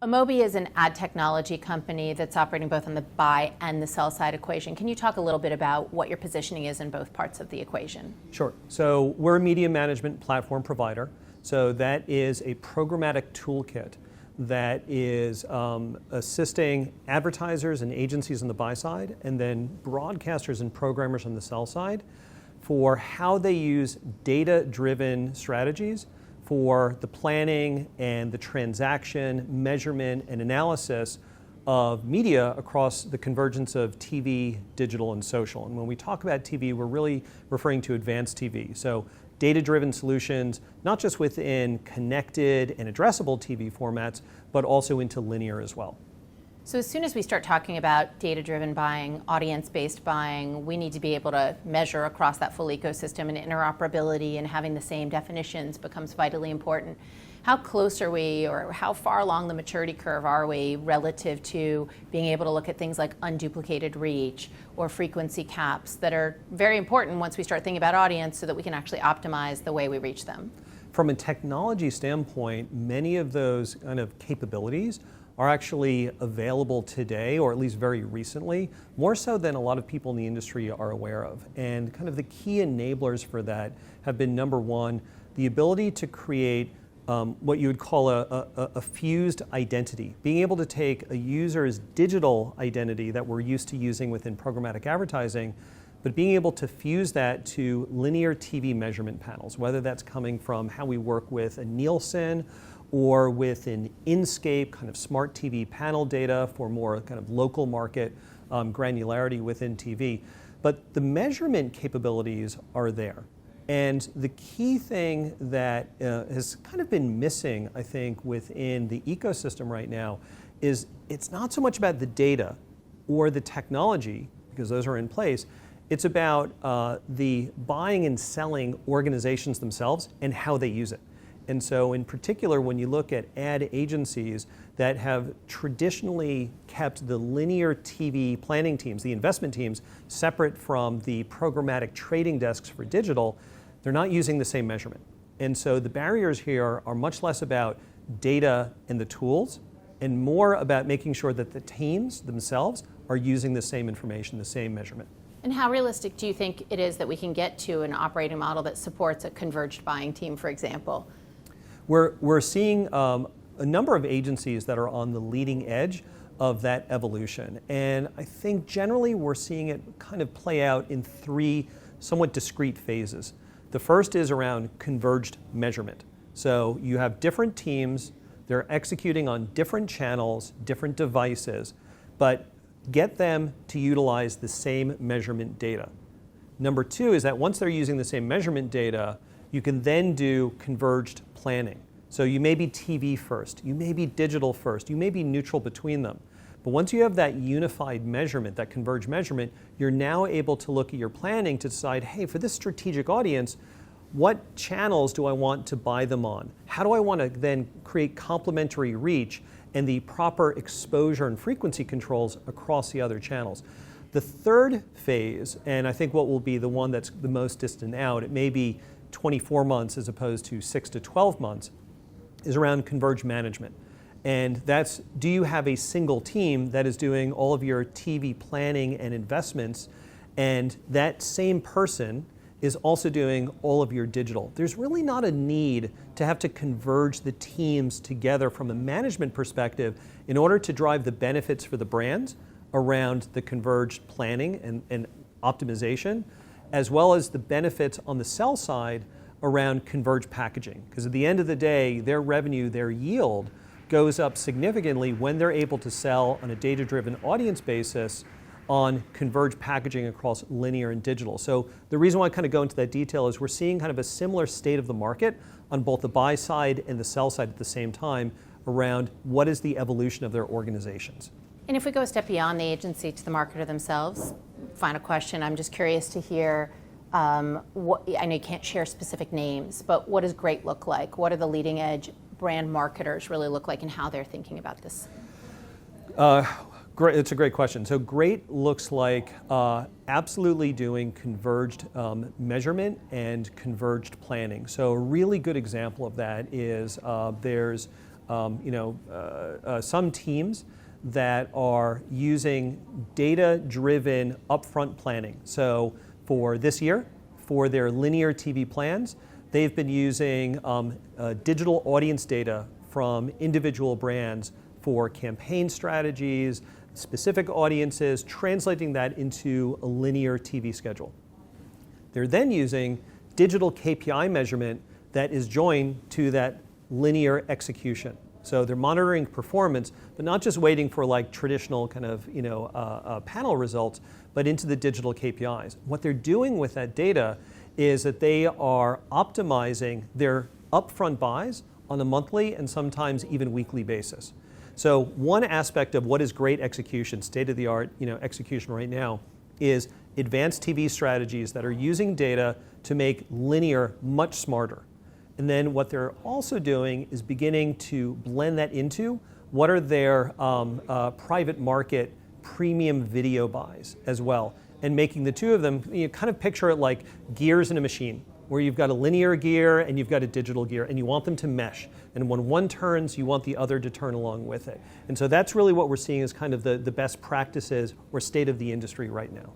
Amobee is an ad technology company that's operating both on the buy and the sell side equation. Can you talk a little bit about what your positioning is in both parts of the equation? Sure. So we're a media management platform provider. So that is a programmatic toolkit that is assisting advertisers and agencies on the buy side, and then broadcasters and programmers on the sell side for how they use data-driven strategies for the planning and the transaction, measurement, and analysis of media across the convergence of TV, digital, and social. And when we talk about TV, we're really referring to advanced TV. So data-driven solutions, not just within connected and addressable TV formats, but also into linear as well. So as soon as we start talking about data-driven buying, audience-based buying, we need to be able to measure across that full ecosystem, and interoperability and having the same definitions becomes vitally important. How close are we, or how far along the maturity curve are we relative to being able to look at things like unduplicated reach or frequency caps that are very important once we start thinking about audience so that we can actually optimize the way we reach them? From a technology standpoint, many of those kind of capabilities are actually available today, or at least very recently, more so than a lot of people in the industry are aware of. And kind of the key enablers for that have been, number one, the ability to create what you would call a fused identity. Being able to take a user's digital identity that we're used to using within programmatic advertising, but being able to fuse that to linear TV measurement panels, whether that's coming from how we work with a Nielsen or with an Inscape kind of smart TV panel data for more kind of local market granularity within TV. But the measurement capabilities are there. And the key thing that has kind of been missing, I think, within the ecosystem right now is it's not so much about the data or the technology, because those are in place. It's about the buying and selling organizations themselves and how they use it. And so in particular, when you look at ad agencies that have traditionally kept the linear TV planning teams, the investment teams, separate from the programmatic trading desks for digital, they're not using the same measurement. And so the barriers here are much less about data and the tools and more about making sure that the teams themselves are using the same information, the same measurement. And how realistic do you think it is that we can get to an operating model that supports a converged buying team, for example? We're seeing a number of agencies that are on the leading edge of that evolution. And I think generally we're seeing it kind of play out in three somewhat discrete phases. The first is around converged measurement. So you have different teams, they're executing on different channels, different devices, but get them to utilize the same measurement data. Number two is that once they're using the same measurement data, you can then do converged planning. So you may be TV first, you may be digital first, you may be neutral between them. But once you have that unified measurement, that converged measurement, you're now able to look at your planning to decide, hey, for this strategic audience, what channels do I want to buy them on? How do I want to then create complementary reach and the proper exposure and frequency controls across the other channels? The third phase, and I think what will be the one that's the most distant out, it may be 24 months as opposed to 6 to 12 months, is around converged management. And that's, do you have a single team that is doing all of your TV planning and investments, and that same person is also doing all of your digital? There's really not a need to have to converge the teams together from a management perspective in order to drive the benefits for the brands around the converged planning and optimization, as well as the benefits on the sell side around converged packaging. Because at the end of the day, their revenue, their yield goes up significantly when they're able to sell on a data-driven audience basis on converged packaging across linear and digital. So the reason why I kind of go into that detail is we're seeing kind of a similar state of the market on both the buy side and the sell side at the same time around what is the evolution of their organizations. And if we go a step beyond the agency to the marketer themselves, final question, I'm just curious to hear, I know you can't share specific names, but what does great look like? What are the leading edge brand marketers really look like and how they're thinking about this? Great, it's a great question. So great looks like absolutely doing converged measurement and converged planning. So a really good example of that is there's some teams that are using data-driven upfront planning. So for this year, for their linear TV plans, they've been using digital audience data from individual brands for campaign strategies, specific audiences, translating that into a linear TV schedule. They're then using digital KPI measurement that is joined to that linear execution. So they're monitoring performance, but not just waiting for like traditional kind of panel results, but into the digital KPIs. What they're doing with that data is that they are optimizing their upfront buys on a monthly and sometimes even weekly basis. So one aspect of what is great execution, state-of-the-art execution right now, is advanced TV strategies that are using data to make linear much smarter. And then what they're also doing is beginning to blend that into what are their private market premium video buys as well, and making the two of them, kind of picture it like gears in a machine, where you've got a linear gear and you've got a digital gear, and you want them to mesh. And when one turns, you want the other to turn along with it. And so that's really what we're seeing as kind of the best practices or state of the industry right now.